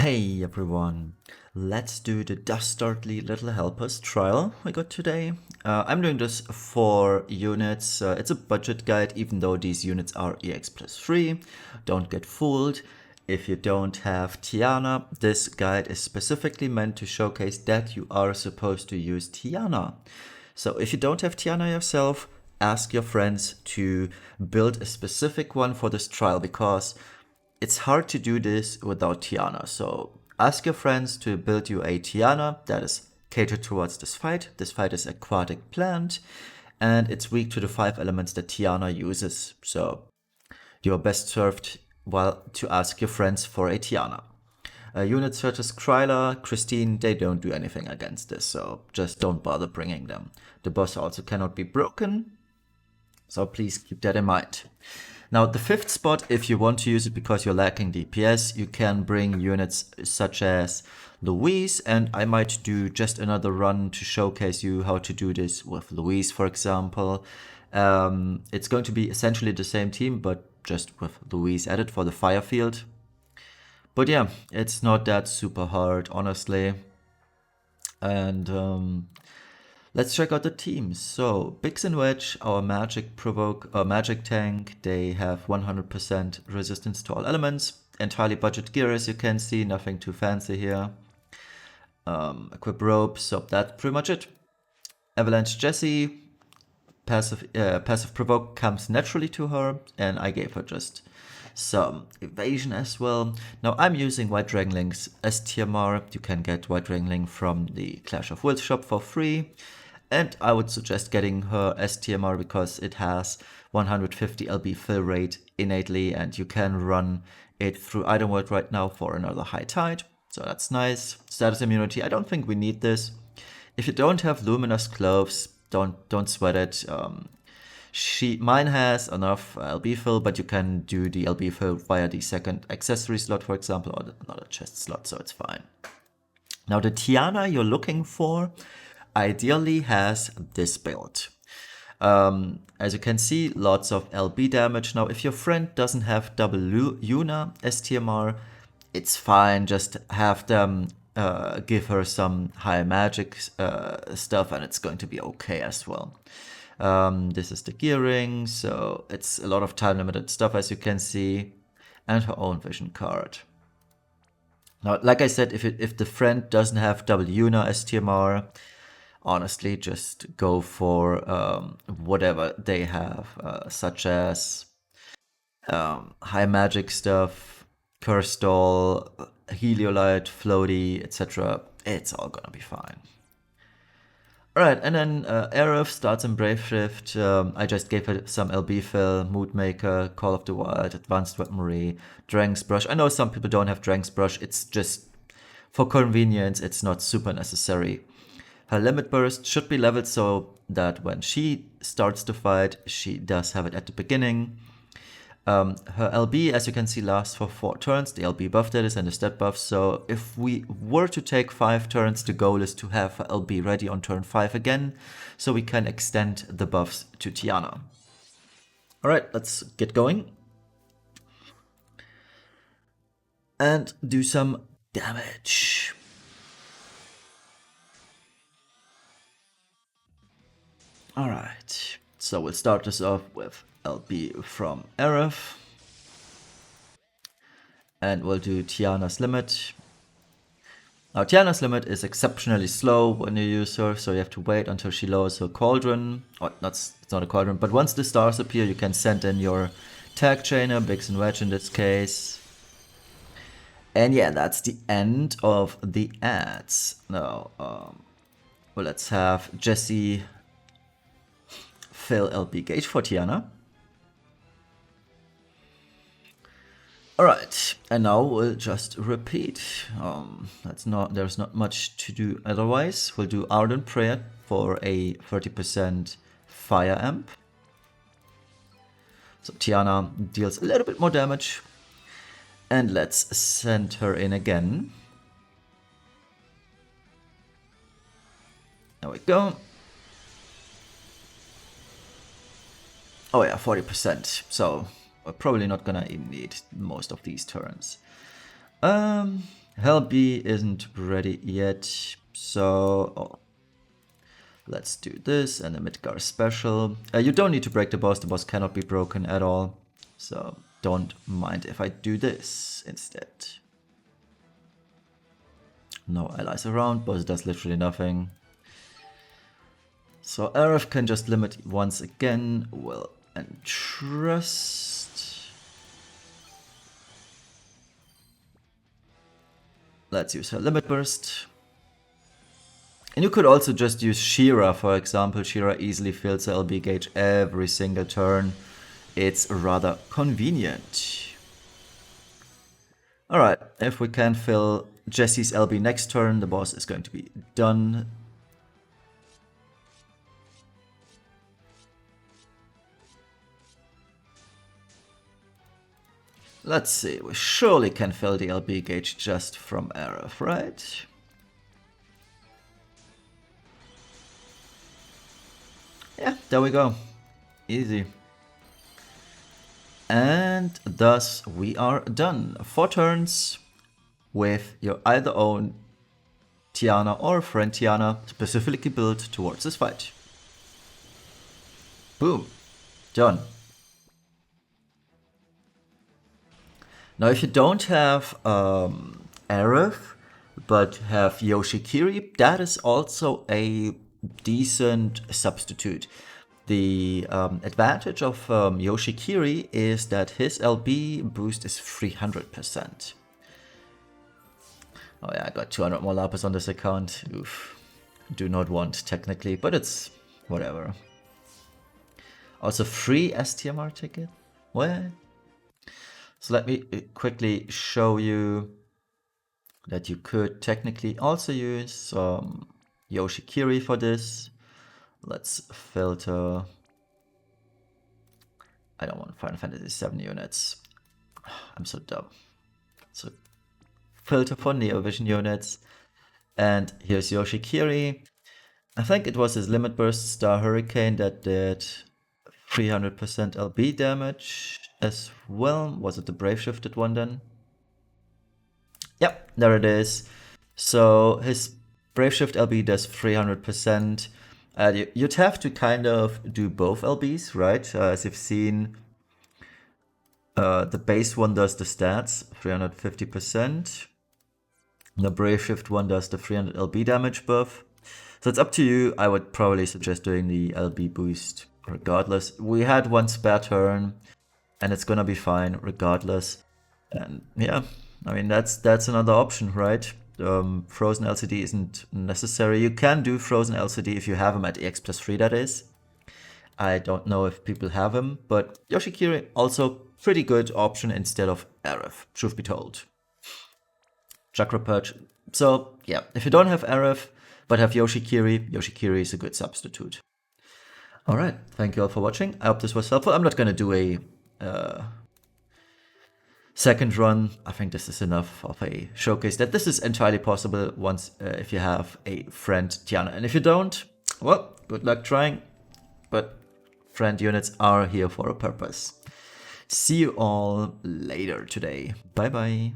Hey everyone, let's do the Dastardly Little Helpers trial we got today. I'm doing this for units. It's a budget guide, even though these units are EX plus 3. Don't get fooled. If you don't have Tiana, this guide is specifically meant to showcase that you are supposed to use Tiana. So if you don't have Tiana yourself, ask your friends to build a specific one for this trial, because it's hard to do this without Tiana. So ask your friends to build you a Tiana that is catered towards this fight. This fight is aquatic plant, and it's weak to the 5 elements that Tiana uses. So you're best served to ask your friends for a Tiana. Units such as Kryla, Christine, they don't do anything against this, so just don't bother bringing them. The boss also cannot be broken, so please keep that in mind. Now, the 5th spot, if you want to use it because you're lacking DPS, you can bring units such as Louise, and I might do just another run to showcase you how to do this with Louise, for example. It's going to be essentially the same team, but just with Louise added for the fire field. But yeah, it's not that super hard, honestly. And let's check out the teams. So, Bix and Wedge, our magic tank, they have 100% resistance to all elements. Entirely budget gear, as you can see, nothing too fancy here. Equip rope, so that's pretty much it. Avalanche Jessie, passive provoke comes naturally to her, and I gave her just some evasion as well. Now I'm using White Dragonling's STMR. You can get White Dragonling from the Clash of Wills shop for free. And I would suggest getting her STMR because it has 150 LB fill rate innately, and you can run it through Item World right now for another high tide. So that's nice. Status immunity, I don't think we need this. If you don't have luminous clothes, don't sweat it. Mine has enough LB fill, but you can do the LB fill via the second accessory slot, for example, or another chest slot, so it's fine. Now the Tiana you're looking for ideally has this build. As you can see, lots of LB damage. Now, if your friend doesn't have double Yuna STMR, it's fine. Just have them give her some high magic stuff, and it's going to be okay as well. This is the gearing, so it's a lot of time limited stuff, as you can see, and her own vision card. Now, like I said, if the friend doesn't have double Yuna STMR, honestly, just go for whatever they have, such as high magic stuff, curse doll, heliolite, floaty, etc. It's all gonna be fine. Alright, and then Aerith starts in Brave Shift. I just gave her some LB fill, Mood Maker, Call of the Wild, Advanced Weaponry, Drank's Brush. I know some people don't have Drank's Brush, it's just for convenience, it's not super necessary. Her limit burst should be leveled so that when she starts to fight, she does have it at the beginning. Her LB, as you can see, lasts for 4 turns, the LB buff that is, and the stat buff. So if we were to take 5 turns, the goal is to have her LB ready on turn 5 again, so we can extend the buffs to Tiana. Alright, let's get going. And do some damage. Alright, so we'll start this off with LB from Aerith. And we'll do Tiana's limit. Now Tiana's limit is exceptionally slow when you use her, so you have to wait until she lowers her cauldron. Or it's not a cauldron, but once the stars appear, you can send in your tag chainer, Bix and Wedge in this case. And yeah, that's the end of the ads. Now, well, let's have Jessie fill LB gauge for Tiana. Alright, and now we'll just repeat. There's not much to do otherwise. We'll do Ardent Prayer for a 30% fire amp. So Tiana deals a little bit more damage. And let's send her in again. There we go. Oh yeah, 40%. So we're probably not gonna even need most of these turns. Hell B isn't ready yet, so let's do this and the Midgar special. You don't need to break the boss cannot be broken at all, so don't mind if I do this instead. No allies around, boss does literally nothing. So Aerith can just limit once again, will entrust. Let's use her limit burst. And you could also just use Shira, for example. Shira easily fills the LB gauge every single turn. It's rather convenient. Alright, if we can fill Jesse's LB next turn, the boss is going to be done. Let's see, we surely can fill the LB gauge just from Aerith, right? Yeah, there we go. Easy. And thus we are done. 4 turns with your either own Tiana or friend Tiana specifically built towards this fight. Boom. Done. Now if you don't have Aerith, but have Yoshikiri, that is also a decent substitute. The advantage of Yoshikiri is that his LB boost is 300%. Oh yeah, I got 200 more lapis on this account. Oof. Do not want technically, but it's whatever. Also free STMR ticket? What? So let me quickly show you that you could technically also use Yoshikiri for this. Let's filter. I don't want Final Fantasy 7 units. I'm so dumb. So filter for Neo Vision units. And here's Yoshikiri. I think it was his Limit Burst Star Hurricane that did 300% LB damage as well. Was it the Brave Shifted one then? Yep, there it is. So his Brave Shift LB does 300%. You'd have to kind of do both LBs, right? As you've seen, the base one does the stats, 350%. The Brave Shift one does the 300 LB damage buff. So it's up to you. I would probably suggest doing the LB boost regardless. We had one spare turn, and it's gonna be fine regardless. And yeah, I mean that's another option, right? Frozen LCD isn't necessary. You can do Frozen LCD if you have him at EX plus 3, that is. I don't know if people have him, but Yoshikiri also pretty good option instead of Aerith, truth be told. Chakra Purge. So yeah, if you don't have Aerith but have Yoshikiri, Yoshikiri is a good substitute. Alright, thank you all for watching. I hope this was helpful. I'm not gonna do a second run. I think this is enough of a showcase that this is entirely possible once if you have a friend Tiana. And if you don't, well, good luck trying. But friend units are here for a purpose. See you all later today. Bye bye.